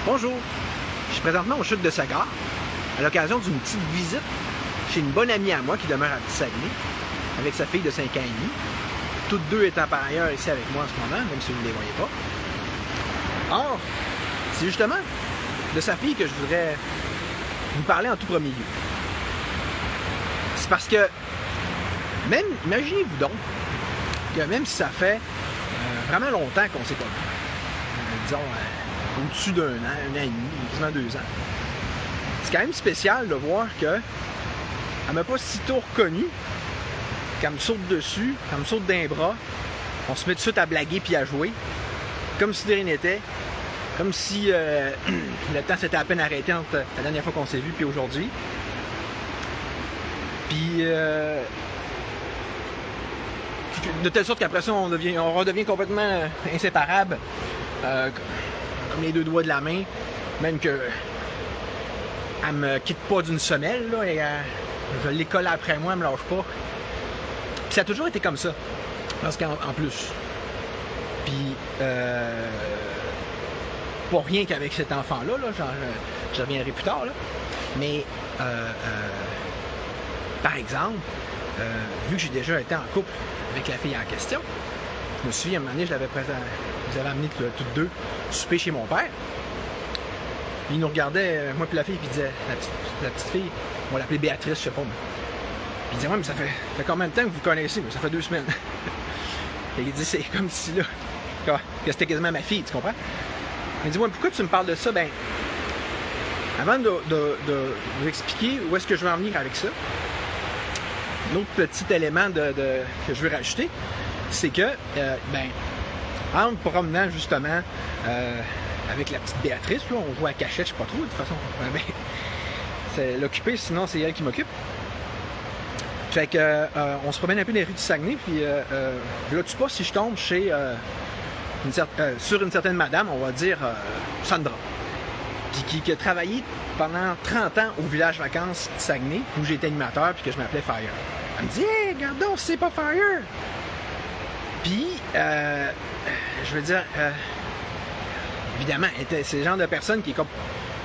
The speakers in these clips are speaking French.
Bonjour, je suis présentement au Chutes de Sagard, à l'occasion d'une petite visite chez une bonne amie à moi qui demeure à Petit-Saguenay, avec sa fille de 5 ans et demi, toutes deux étant par ailleurs ici avec moi en ce moment, même si vous ne les voyez pas. Or, c'est justement de sa fille que je voudrais vous parler en tout premier lieu. C'est parce que, même, imaginez-vous donc, que même si ça fait vraiment longtemps qu'on s'est pas vu, disons au-dessus d'un an, un an et demi, quasiment 2 ans, c'est quand même spécial de voir qu'elle m'a pas si tôt reconnu, qu'elle me saute dessus, qu'elle me saute d'un bras, on se met tout de suite à blaguer puis à jouer, comme si de rien n'était, comme si le temps s'était à peine arrêté entre la dernière fois qu'on s'est vu puis aujourd'hui. Puis de telle sorte qu'après ça, on redevient complètement inséparables, comme les deux doigts de la main, même que elle me quitte pas d'une semelle, là, et je les colle après moi, elle me lâche pas. Puis ça a toujours été comme ça, parce qu'en plus. Puis pas rien qu'avec cet enfant-là, là, je reviendrai plus tard, là. Mais par exemple, vu que j'ai déjà été en couple avec la fille en question, je me souviens, à un moment donné, je l'avais amené toutes deux souper chez mon père. Il nous regardait, moi puis la fille, puis il disait, la petite fille, on va l'appeler Béatrice, je sais pas. Puis il disait, ouais, mais ça fait combien de temps que vous connaissez? Ça fait 2 semaines. Et il dit, c'est comme si là, que c'était quasiment ma fille, tu comprends? Il dit, ouais, pourquoi tu me parles de ça? Ben, avant de vous expliquer où est-ce que je veux en venir avec ça, un autre petit élément que je veux rajouter, c'est que, en me promenant justement avec la petite Béatrice, là, on joue à cachette, je sais pas trop, de toute façon. C'est l'occuper, sinon c'est elle qui m'occupe. Fait que on se promène un peu dans les rues du Saguenay, puis là, tu sais pas si je tombe chez sur une certaine madame, on va dire Sandra, qui a travaillé pendant 30 ans au village vacances du Saguenay, où j'étais animateur, puis que je m'appelais Fire. Elle me dit, hey, regarde donc, c'est pas Fire! Puis, je veux dire, évidemment, c'est le genre de personne qui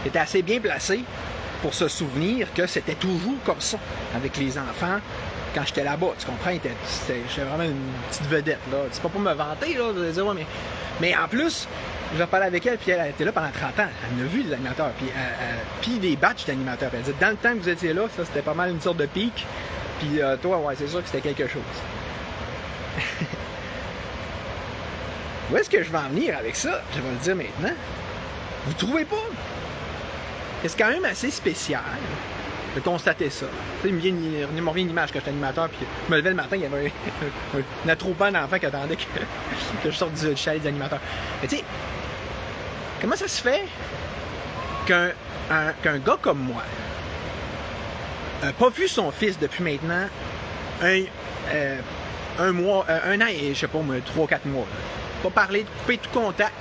était assez bien placée pour se souvenir que c'était toujours comme ça avec les enfants quand j'étais là-bas. Tu comprends? J'étais vraiment une petite vedette, là. C'est pas pour me vanter, là, de dire, ouais, mais en plus, je parlais avec elle, puis elle était là pendant 30 ans. Elle en a vu des animateurs, puis des batchs d'animateurs. Elle disait, dans le temps que vous étiez là, ça, c'était pas mal une sorte de pic. Puis toi, ouais, c'est sûr que c'était quelque chose. Où est-ce que je vais en venir avec ça? Je vais le dire maintenant. Vous trouvez pas? C'est quand même assez spécial de constater ça. Tu sais, il me revient une image quand j'étais animateur, puis je me levais le matin, il y avait un attroupement d'enfants qui attendaient que je sorte du chalet des animateurs. Mais tu sais, comment ça se fait qu'un gars comme moi n'a pas vu son fils depuis maintenant un mois, un an et je sais pas, 3-4 mois, là. Pas parler, couper tout contact,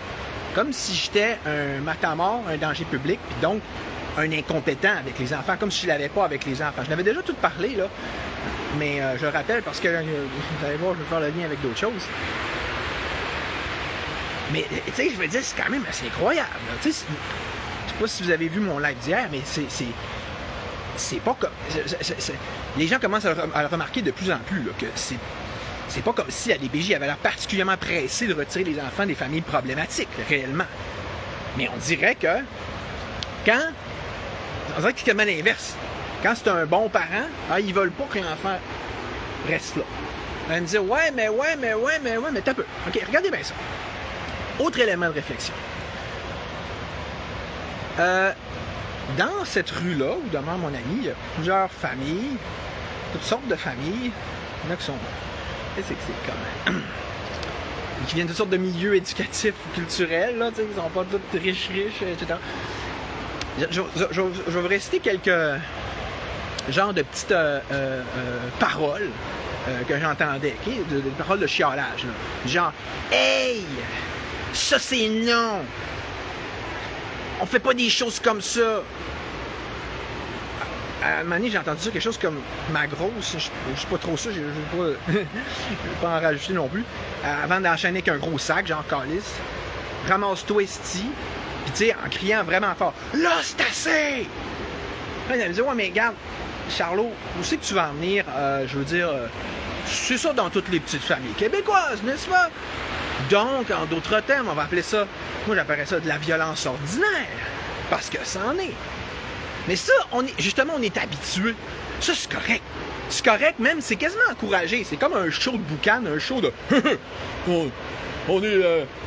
comme si j'étais un matamor, un danger public, puis donc un incompétent avec les enfants, comme si je l'avais pas avec les enfants. Je n'avais déjà tout parlé, là, mais je rappelle parce que, vous allez voir, je vais faire le lien avec d'autres choses. Mais, tu sais, je veux dire, c'est quand même assez incroyable. Tu sais, je sais pas si vous avez vu mon live d'hier, mais c'est pas comme... les gens commencent à le remarquer de plus en plus, là, que c'est pas comme si la DPJ avait l'air particulièrement pressée de retirer les enfants des familles problématiques, réellement. Mais on dirait que on dirait que c'est tellement l'inverse. Quand c'est un bon parent, ils veulent pas que l'enfant reste là. On me dit, ouais, mais t'as peu. OK, regardez bien ça. Autre élément de réflexion. Dans cette rue-là, où demeure mon ami, il y a plusieurs familles, toutes sortes de familles. Il y en a qui sont... C'est comme... qui viennent de toutes sortes de milieux éducatifs ou culturels, là, ils sont pas tous riches, etc. Je vais réciter quelques genres de petites paroles que j'entendais, okay? Des paroles de chialage, là. Genre, hey, ça c'est non, on fait pas des choses comme ça. À un moment donné, j'ai entendu ça, quelque chose comme ma grosse, je suis pas trop sûr, je vais pas en rajouter non plus, avant d'enchaîner avec un gros sac, genre calice, ramasse-toi esti, Puis tu sais, en criant vraiment fort, là, c'est assez! Là, il me dit, ouais, mais regarde, Charlot, où c'est que tu vas en venir? Je veux dire, c'est ça dans toutes les petites familles québécoises, n'est-ce pas? Donc, en d'autres termes, on va appeler ça, moi j'appellerais ça de la violence ordinaire, parce que ça en est. Mais ça, on est habitué. Ça, c'est correct. C'est correct, même, c'est quasiment encouragé. C'est comme un show de boucan, un show de...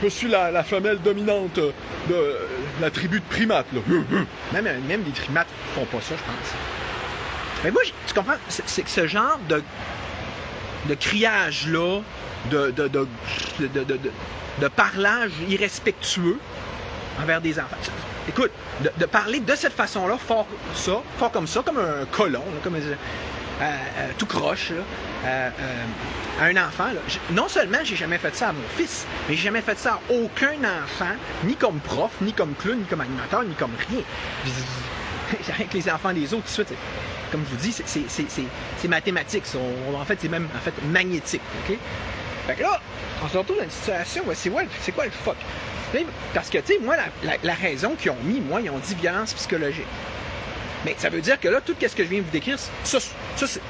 je suis la femelle dominante de la tribu de primates, là. Même les primates font pas ça, je pense. Mais moi, tu comprends, c'est que ce genre de criage-là, de parlage irrespectueux envers des enfants. Écoute, de parler de cette façon-là, fort comme ça, comme un colon, là, comme tout croche, là, à un enfant. Là. Non seulement j'ai jamais fait ça à mon fils, mais j'ai jamais fait ça à aucun enfant, ni comme prof, ni comme clown, ni comme animateur, ni comme rien. Avec les enfants des autres, tout de suite, comme je vous dis, c'est mathématique. En fait, c'est même magnétique. Okay? Fait que là, on se retrouve dans une situation où c'est quoi le fuck? Parce que, tu sais, moi, la raison qu'ils ont mis, moi, ils ont dit violence psychologique. Mais ça veut dire que là, tout ce que je viens de vous décrire, ça c'est...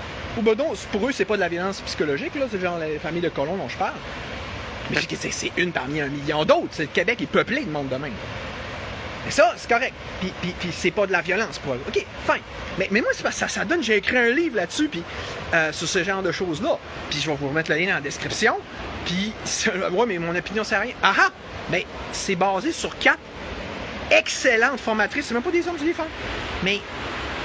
Pour eux, c'est pas de la violence psychologique, là, c'est genre la famille de colons dont je parle. Mais c'est une parmi 1 million d'autres. Le Québec est peuplé de monde de même. Mais ça, c'est correct. Puis c'est pas de la violence pour eux. OK, fine. Mais moi, c'est parce que ça donne, j'ai écrit un livre là-dessus, puis sur ce genre de choses-là. Puis je vais vous remettre le lien dans la description. Puis, ouais, mais mon opinion, c'est rien. Ah ah! Mais c'est basé sur 4 excellentes formatrices. C'est même pas des hommes, c'est des femmes. Mais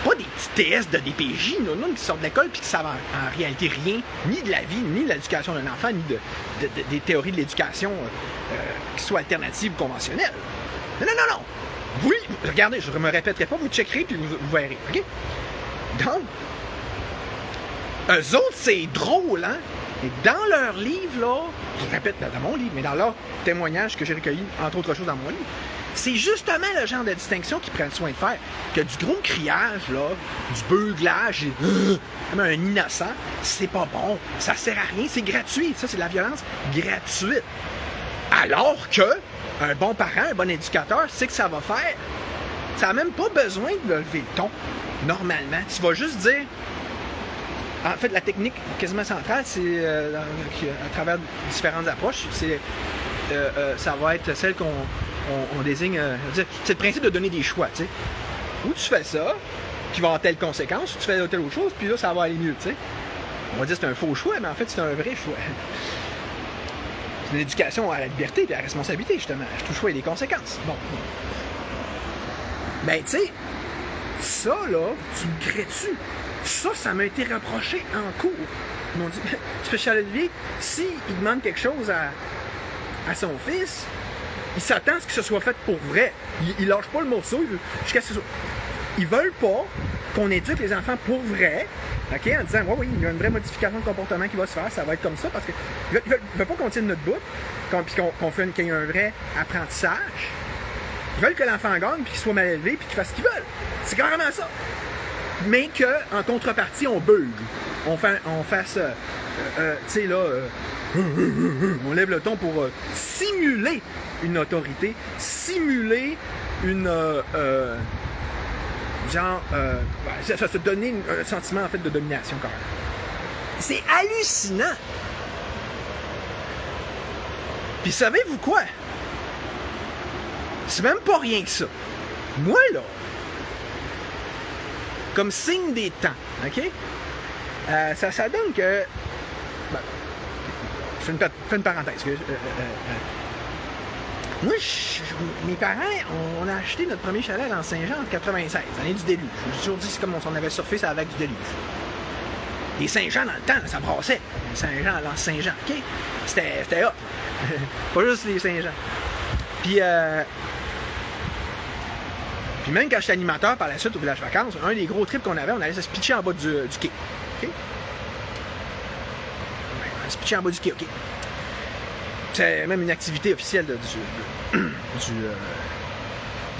pas des petits TS de DPJ, non, qui sortent de l'école puis qui savent en réalité rien, ni de la vie, ni de l'éducation d'un enfant, ni des théories de l'éducation qui soient alternatives ou conventionnelles. Non. Oui, regardez, je ne me répéterai pas, vous checkerez puis vous verrez. OK? Donc, eux autres, c'est drôle, hein? Et dans leur livre, là, je répète, dans mon livre, mais dans leur témoignage que j'ai recueilli, entre autres choses dans mon livre, c'est justement le genre de distinction qu'ils prennent soin de faire. Que du gros criage, là, du beuglage, comme un innocent, c'est pas bon, ça sert à rien, c'est gratuit. Ça, c'est de la violence gratuite. Alors que un bon parent, un bon éducateur, sait que ça va faire. Ça n'a même pas besoin de lever le ton. Normalement, tu vas juste dire... En fait, la technique quasiment centrale, c'est à travers différentes approches, ça va être celle qu'on désigne. C'est le principe de donner des choix, tu sais. Ou tu fais ça, qui va avoir telle conséquence, ou tu fais telle autre chose, puis là, ça va aller mieux, tu sais. On va dire que c'est un faux choix, mais en fait, c'est un vrai choix. C'est une éducation à la liberté et à la responsabilité, justement. Tout choix a des conséquences. Bon. Ben, tu sais, ça, là, tu me crées-tu? Ça m'a été reproché en cours. Ils m'ont dit, Spécial Olivier, s'il demande quelque chose à son fils, il s'attend à ce que ce soit fait pour vrai. Il lâche pas le morceau jusqu'à ce que ce soit... Ils veulent pas qu'on éduque les enfants pour vrai, OK, en disant, oui, il y a une vraie modification de comportement qui va se faire, ça va être comme ça, parce qu'ils veulent pas qu'on tienne notre bout, qu'il y ait un vrai apprentissage. Ils veulent que l'enfant gagne, puis qu'il soit mal élevé, puis qu'il fasse ce qu'ils veulent. C'est carrément ça. Mais qu'en contrepartie, on bugle. On fasse, tu sais, là, on lève le ton pour simuler une autorité, simuler une, ça se donner un sentiment, en fait, de domination, quand même. C'est hallucinant! Puis savez-vous quoi? C'est même pas rien que ça. Moi, là, comme signe des temps, OK? Ça donne que... Ben, je fais une parenthèse. Moi, mes parents, on a acheté notre premier chalet dans Saint-Jean en 96, l'année du déluge. J'ai toujours dit que c'est comme si on avait surfé sur la vague du déluge. Les Saint-Jean, dans le temps, ça brassait. Les Saint-Jean, dans Saint-Jean, OK? C'était hot. Pas juste les Saint-Jean. Puis même quand j'étais animateur par la suite au village vacances, un des gros trips qu'on avait, on allait se pitcher en bas du quai. OK? On allait se pitcher en bas du quai, OK? C'est même une activité officielle du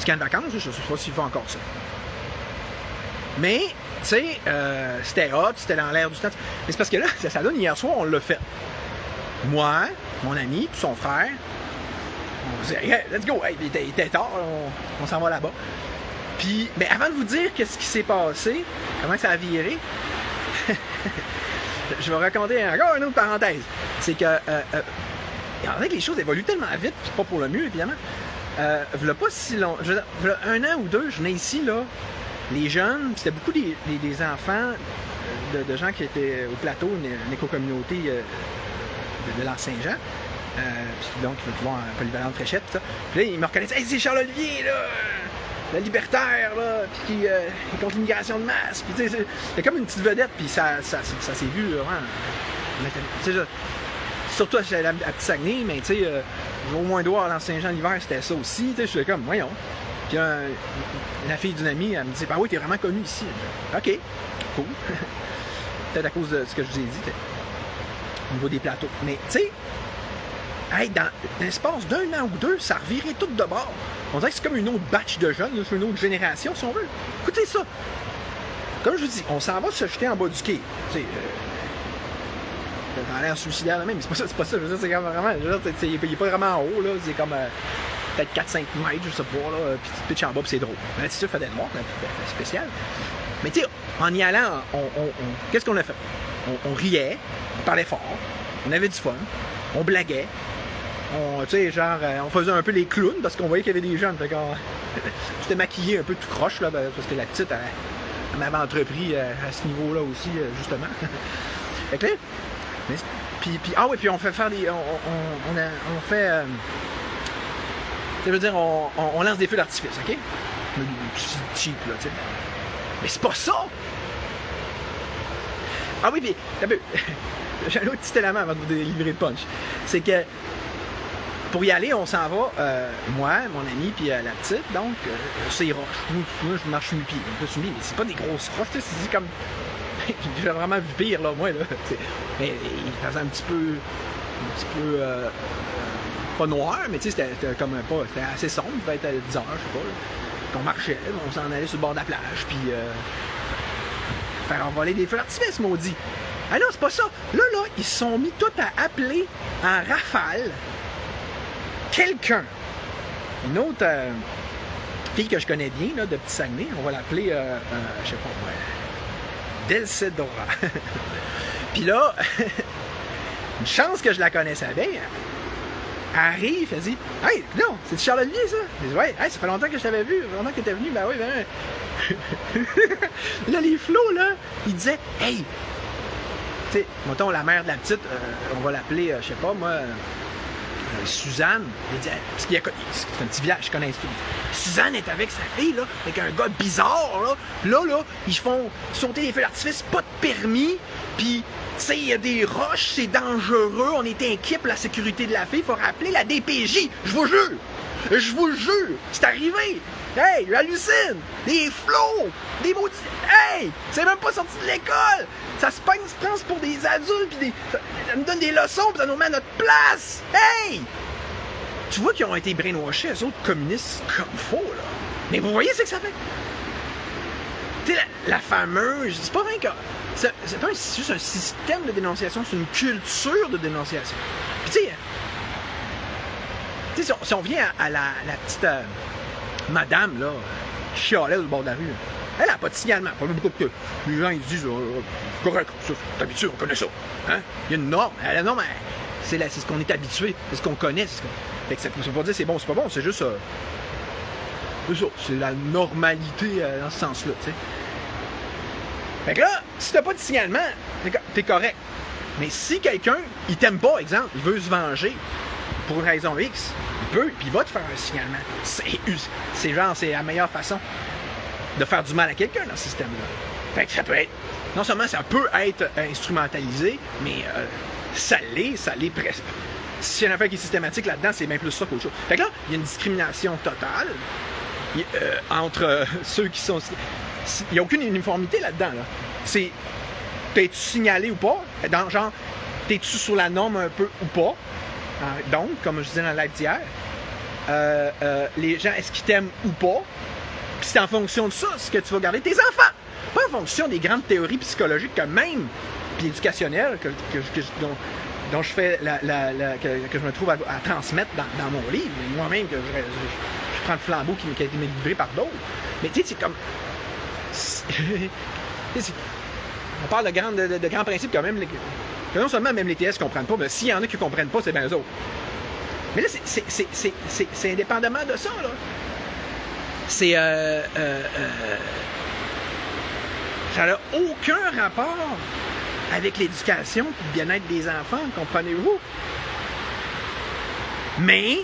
camp de vacances, je ne sais pas s'il fait encore ça. Mais, tu sais, c'était hot, c'était dans l'air du temps. Mais c'est parce que là, ça donne, hier soir, on l'a fait. Moi, mon ami, puis son frère, On se dit, hey, let's go, hey, il était tard, on s'en va là-bas. Puis, mais avant de vous dire qu'est-ce qui s'est passé, comment ça a viré, je vais raconter encore une autre parenthèse. C'est que, en fait, les choses évoluent tellement vite, puis pas pour le mieux, évidemment. V'là pas si long, v'là un an ou deux, je venais ici, là, les jeunes, c'était beaucoup des enfants de gens qui étaient au plateau, une éco-communauté de l'Anse-Saint-Jean. Puis donc, il va voir un polyvalent Fréchette, tout ça. Puis là, ils me reconnaissaient, hey, c'est Charles-Olivier, là! Le libertaire, là, puis qui est contre l'immigration de masse. Puis, tu sais, c'est comme une petite vedette, puis ça s'est vu, vraiment. Tu sais, surtout à Petit Saguenay, mais tu sais, au moins d'où à l'Anse-Saint-Jean l'hiver, c'était ça aussi. Tu sais, je suis comme, voyons. Puis la fille d'une amie, elle me dit, bah oui, t'es vraiment connu ici. Ok, cool. Peut-être à cause de ce que je vous ai dit, au niveau des plateaux. Mais, tu sais, hey, dans l'espace d'un an ou deux, ça revirait tout de bord. On dirait que c'est comme une autre batch de jeunes, c'est une autre génération, si on veut. Écoutez ça. Comme je vous dis, on s'en va se jeter en bas du quai. Tu sais, ça a l'air suicidaire là même, mais c'est pas ça. Je veux dire, c'est comme vraiment. Il est pas vraiment en haut, là. C'est comme peut-être 4-5 mètres, je sais pas, là. Puis tu pitches en bas, puis c'est drôle. L'altitude fait d'être noire, c'est spécial. Mais tu sais, en y allant, qu'est-ce qu'on a fait? On riait, on parlait fort, on avait du fun, on blaguait. Tu sais, genre, on faisait un peu les clowns parce qu'on voyait qu'il y avait des jeunes. Fait qu'on j'étais maquillé un peu tout croche, là, parce que la petite, elle m'avait entrepris à ce niveau-là aussi, justement. Fait que là, puis on fait faire des. On fait. Ça veut dire, on lance des feux d'artifice, ok? C'est cheap, là, tu sais. Mais c'est pas ça! Ah oui, puis, j'ai un autre petit élément avant de vous délivrer le punch. C'est que, pour y aller, on s'en va, moi, mon ami, puis la petite, donc, c'est les roches. Moi, je marche nu-pied, mais c'est pas des grosses roches, c'est comme. J'ai vraiment vu pire, là, moi, là. Mais il faisait un petit peu pas noir, mais tu sais, c'était comme pas. C'était assez sombre, il devait être à 10h, je sais pas, là. On marchait, on s'en allait sur le bord de la plage, puis faire envoler des feux d'artifice, maudit. Ah non, c'est pas ça. Là, ils se sont mis tout à appeler en rafale quelqu'un. Une autre fille que je connais bien, là, de Petit Saguenay, on va l'appeler, je sais pas, Delcedora. Puis là, une chance que je la connaissais bien. Elle arrive, elle dit, hey, non, c'est Charles-Olivier, ça? Je dis, ouais, hey, ça fait longtemps que je t'avais vu, longtemps que t'étais venu, ben oui, ben. Là, les flots, là, ils disaient, hey, tu sais, mettons, la mère de la petite, on va l'appeler, je sais pas, moi, Suzanne. Il dit, parce qu'il y a, c'est un petit village, je connais tout. Suzanne est avec sa fille, là, avec un gars bizarre, là. Là, ils font sauter les feux d'artifice, pas de permis, puis, tu sais, il y a des roches, c'est dangereux, on est inquiet pour la sécurité de la fille, il faut rappeler la DPJ, je vous jure, c'est arrivé. Hey, j'hallucine! Des flots! Des maudits... Hey! C'est même pas sorti de l'école! Ça se pense pour des adultes, pis ça nous donne des leçons, pis ça nous met à notre place! Hey! Tu vois qu'ils ont été brainwashés, eux autres communistes, comme faux, là. Mais vous voyez ce que ça fait? Tu sais, la fameuse... C'est pas vrai que... C'est pas juste un système de dénonciation, c'est une culture de dénonciation. Pis tu sais, si on vient à la petite... madame, là, qui chialait au bord de la rue. Elle n'a pas de signalement. Pas beaucoup de... Les gens, ils disent, correct, ça, c'est habitué, on connaît ça. Hein? Il y a une norme. La norme, c'est ce qu'on est habitué, c'est ce qu'on connaît. Fait que ça ne veut pas dire c'est bon, c'est pas bon, c'est juste... c'est ça, c'est la normalité dans ce sens-là, tu sais. Fait que là, si t'as pas de signalement, t'es correct. Mais si quelqu'un, il t'aime pas, exemple, il veut se venger pour une raison X, il peut, puis il va te faire un signalement. C'est la meilleure façon de faire du mal à quelqu'un dans ce système-là. Fait que ça peut être, non seulement ça peut être instrumentalisé, mais ça l'est presque. S'il y a une affaire qui est systématique là-dedans, c'est bien plus ça qu'autre chose. Fait que là, il y a une discrimination totale entre ceux qui sont... Il n'y a aucune uniformité là-dedans, là. C'est, t'es-tu signalé ou pas? Dans genre, t'es-tu sur la norme un peu ou pas? Donc, comme je disais dans le live d'hier, les gens, est-ce qu'ils t'aiment ou pas? Puis c'est en fonction de ça, ce que tu vas garder tes enfants. Pas en fonction des grandes théories psychologiques que même, puis éducationnelles, dont je fais que je me trouve à transmettre dans mon livre, moi-même que je prends le flambeau qui a été livré par d'autres. Mais tu sais, c'est comme... on parle de grands principes quand même, que non seulement même les TS ne comprennent pas, mais s'il y en a qui ne comprennent pas, c'est bien eux autres. Mais là, c'est indépendamment de ça, là. C'est... ça n'a aucun rapport avec l'éducation et le bien-être des enfants, comprenez-vous? Mais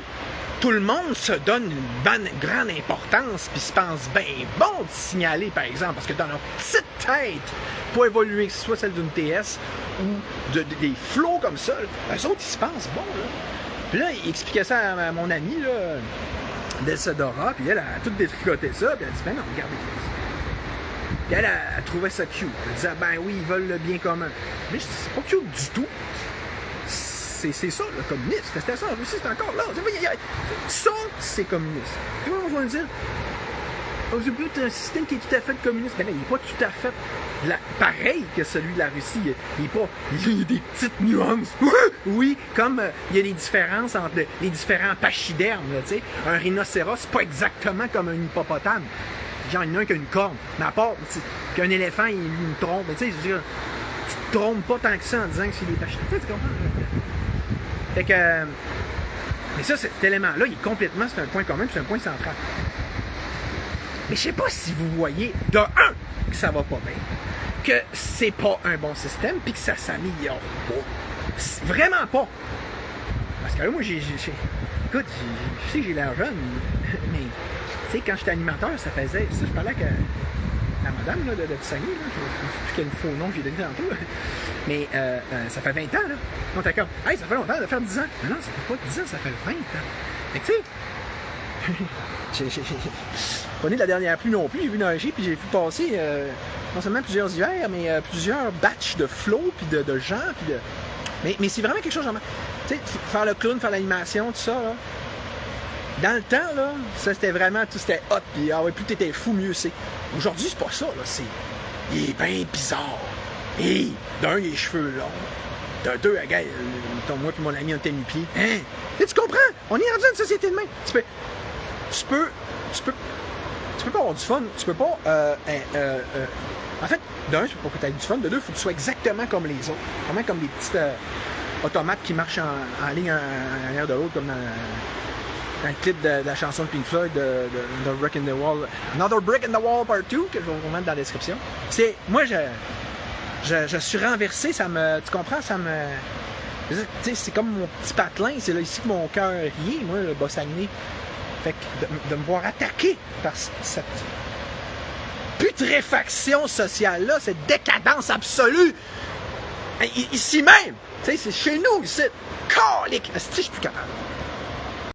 tout le monde se donne une grande importance puis se pense bien bon de signaler, par exemple, parce que dans leur petite tête, pour évoluer, que ce soit celle d'une TS ou des flots comme ça, eux autres, ils se pensent bon, là. Puis là, il expliquait ça à mon amie, là, Delsadora, puis elle a tout détricoté ça, puis elle a dit, ben non, regardez ça. Puis elle trouvait ça cute. Elle disait, ben oui, ils veulent le bien commun. Mais je dis, c'est pas cute du tout. C'est ça, le communisme. C'était ça, en Russie, c'est encore là. Ça, c'est communiste. Comment on va le dire? C'est plus un système qui est tout à fait communiste. Mais là, il n'est pas tout à fait pareil que celui de la Russie. Il y a des petites nuances. Oui, comme il y a des différences entre les différents pachydermes. Tu sais, un rhinocéros, c'est pas exactement comme un hippopotame. Genre, il y en a un qui a une corne. Mais à part qu'un éléphant, il me trompe. Mais tu sais, je veux dire, tu te trompes pas tant que ça en disant que c'est des pachydermes. Tu comprends? Fait que... mais ça, cet élément-là, il est complètement, c'est un point commun, puis c'est un point central. Mais je sais pas si vous voyez, de un, que ça va pas bien, que c'est pas un bon système, puis que ça s'améliore pas. Vraiment pas. Parce que là, moi, écoute, je sais que j'ai l'air jeune, mais, tu sais, quand j'étais animateur, ça faisait, ça, je parlais avec la madame là, de Saguenay, là, je sais plus quel faux nom que j'ai donné tantôt, mais ça fait 20 ans, là. Donc, d'accord, hey, ça fait longtemps, ça fait 10 ans. Mais non, ça fait pas 10 ans, ça fait 20 ans. Fait que, tu sais, j'ai pas né de la dernière pluie non plus, j'ai vu neiger, puis j'ai vu passer non seulement plusieurs hivers, mais plusieurs batchs de flots, puis de gens, puis de... Mais c'est vraiment quelque chose, genre, tu sais, faire le clown, faire l'animation, tout ça, là. Dans le temps, là, ça c'était vraiment, tout c'était hot, puis ah ouais, plus t'étais fou, mieux c'est. Aujourd'hui, c'est pas ça, là, c'est... il est bien bizarre. Et d'un, il a les cheveux longs. De deux, regarde, moi et mon ami, on était nu-pieds. Hein? Tu comprends? On est rendu dans une société de même. Tu peux pas avoir du fun. Tu peux pas... en fait, d'un, tu peux pas que tu aies du fun. De deux, il faut que tu sois exactement comme les autres. Vraiment comme des petites automates qui marchent en ligne en arrière de l'autre, comme dans le clip de la chanson de Pink Floyd, de Brick in the Wall. Another Brick in the Wall Part 2, que je vais vous mettre dans la description. C'est... Moi, je suis renversé, ça me... Tu comprends? Ça me... Tu sais, c'est comme mon petit patelin. C'est là ici que mon cœur rit, moi, le Bas-Saguenay. Fait que de me voir attaqué par cette putréfaction sociale-là, cette décadence absolue, ici même, tu sais, c'est chez nous, ici, calique, je suis plus capable.